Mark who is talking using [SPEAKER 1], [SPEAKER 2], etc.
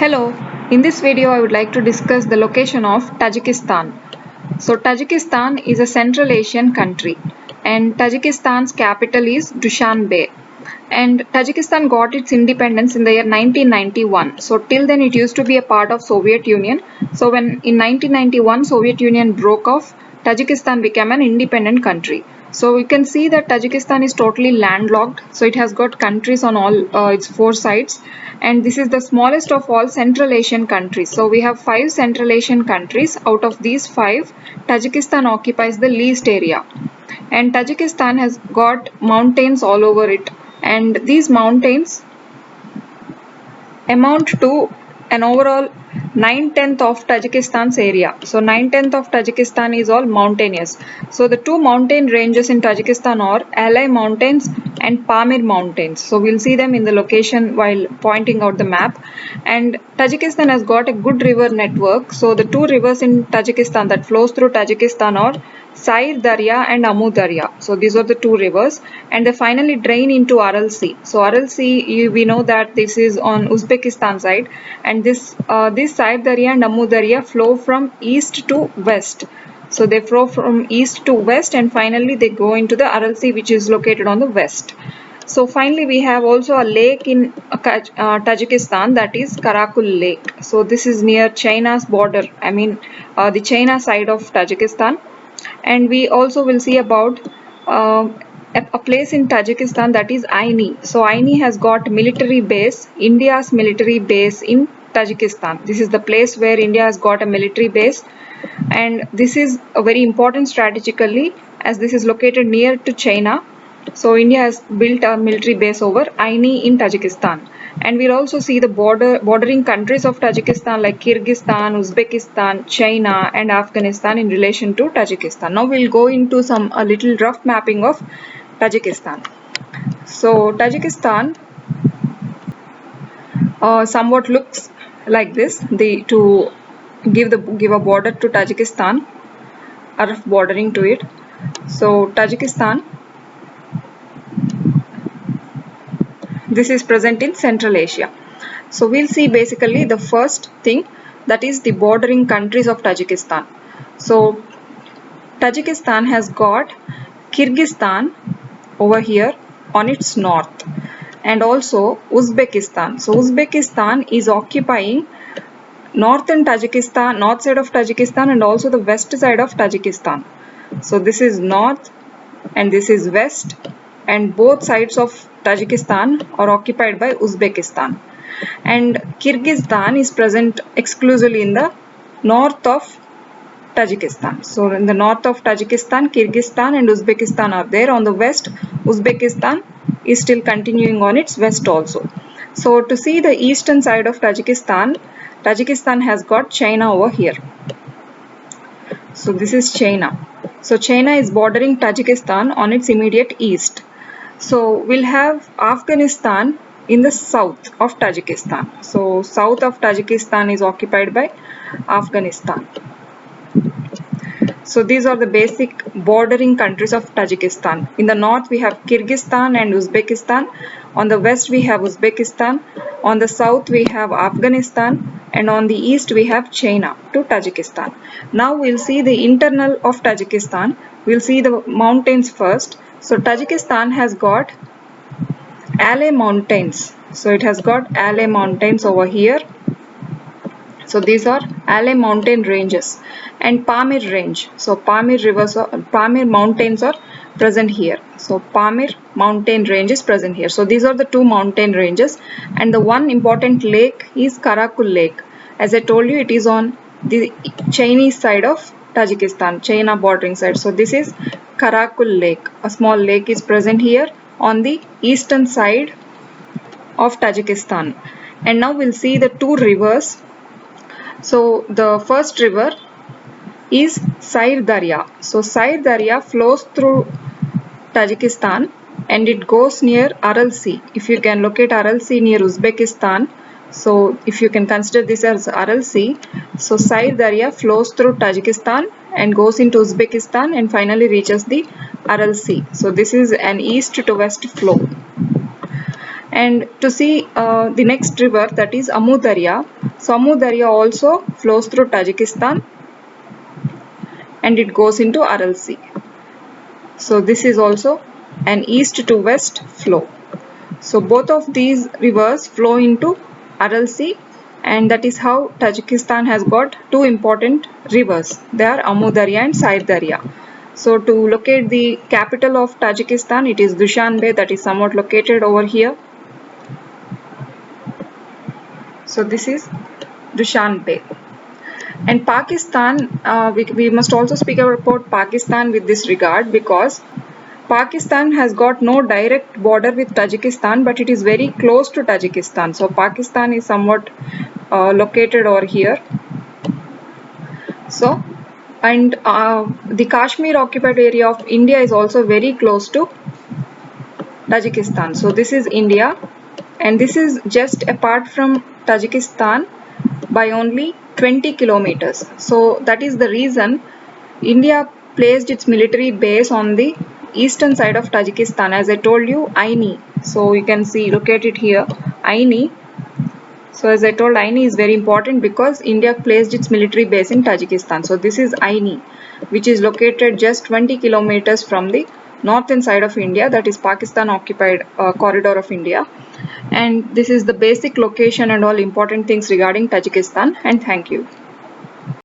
[SPEAKER 1] Hello, in this video I would like to discuss the location of Tajikistan. So Tajikistan is a Central Asian country and Tajikistan's capital is Dushanbe. And Tajikistan got its independence in the year 1991. So till then it used to be a part of Soviet Union. So when in 1991 Soviet Union broke off, Tajikistan became an independent country. So we can see that Tajikistan is totally landlocked. So it has got countries on all its four sides, and this is the smallest of all Central Asian countries. So we have 5 Central Asian countries. Out of these 5, Tajikistan occupies the least area. And Tajikistan has got mountains all over it, and these mountains amount to an overall 9/10 of Tajikistan's area. So 9/10 of Tajikistan is all mountainous. So the two mountain ranges in Tajikistan are Alai Mountains and Pamir Mountains. So we'll see them in the location while pointing out the map. And Tajikistan has got a good river network. So the two rivers in Tajikistan that flows through Tajikistan are Sair Darya and Amu Darya. So these are the two rivers, and they finally drain into Aral Sea. So Aral Sea, we know that this is on Uzbekistan side, and this Sair Darya and Amu Darya flow from east to west. So they flow from east to west, and finally they go into the Aral Sea, which is located on the west. So finally we have also a lake in Tajikistan, that is Karakul Lake. So this is near China's border, the China side of Tajikistan. And we also will see about a place in Tajikistan, that is Aini. So Aini has got military base, India's military base in Tajikistan. This is the place where India has got a military base, and this is very important strategically as this is located near to China. So India has built a military base over Aini in Tajikistan. And we'll also see the bordering countries of Tajikistan like Kyrgyzstan, Uzbekistan, China and Afghanistan in relation to Tajikistan. Now we'll go into a little rough mapping of Tajikistan. So Tajikistan somewhat looks like this. To give a border to Tajikistan, a rough bordering to it. So Tajikistan, this is present in Central Asia. So we'll see basically the first thing, that is the bordering countries of Tajikistan. So Tajikistan has got Kyrgyzstan over here on its north, and also Uzbekistan. So Uzbekistan is occupying northern Tajikistan, north side of Tajikistan, and also the west side of Tajikistan. So this is north and this is west, and both sides of Tajikistan are occupied by Uzbekistan. And Kyrgyzstan is present exclusively in the north of Tajikistan. So in the north of Tajikistan, Kyrgyzstan and Uzbekistan are there. On the west, Uzbekistan is still continuing on its west also. So to see the eastern side of Tajikistan, Tajikistan has got China over here. So this is China. So China is bordering Tajikistan on its immediate east. So we'll have Afghanistan in the south of Tajikistan. So south of Tajikistan is occupied by Afghanistan. So these are the basic bordering countries of Tajikistan. In the north we have Kyrgyzstan and Uzbekistan. On the west we have Uzbekistan. On the south we have Afghanistan, and on the east we have China to Tajikistan. Now we'll see the internal of Tajikistan. We'll see the mountains first. So Tajikistan has got Alay Mountains. So it has got Alay Mountains over here. So these are Alay mountain ranges, and Pamir range. So Pamir mountains are present here. So Pamir mountain range is present here. So these are the two mountain ranges, and the one important lake is Karakul Lake. As I told you, it is on the Chinese side of Tajikistan, China bordering side. So this is Karakul Lake. A small lake is present here on the eastern side of Tajikistan. And now we'll see the two rivers. So the first river is Sair Darya. So Sair Darya flows through Tajikistan and it goes near Aral Sea. If you can locate Aral Sea near Uzbekistan, so if you can consider this as Aral Sea, so Sair Darya flows through Tajikistan and goes into Uzbekistan and finally reaches the Aral Sea. So this is an east to west flow. And to see the next river, that is Amu Darya. So Amu Darya also flows through Tajikistan and it goes into Aral Sea. So this is also an east to west flow. So both of these rivers flow into Aral Sea, and that is how Tajikistan has got two important rivers. They are Amu Darya and Sair Darya. So to locate the capital of Tajikistan, it is Dushanbe, that is somewhat located over here. So this is Dushanbe. And Pakistan, we must also speak about Pakistan with this regard, because Pakistan has got no direct border with Tajikistan, but it is very close to Tajikistan. So Pakistan is somewhat located over here. So, and the Kashmir occupied area of India is also very close to Tajikistan. So this is India, and this is just apart from Tajikistan by only 20 kilometers. So that is the reason India placed its military base on the eastern side of Tajikistan. As I told you, Aini. So you can see, locate it here, Aini. So as I told, Aini is very important because India placed its military base in Tajikistan. So this is Aini, which is located just 20 kilometers from the northern side of India, that is Pakistan occupied corridor of India. And this is the basic location and all important things regarding Tajikistan. And thank you.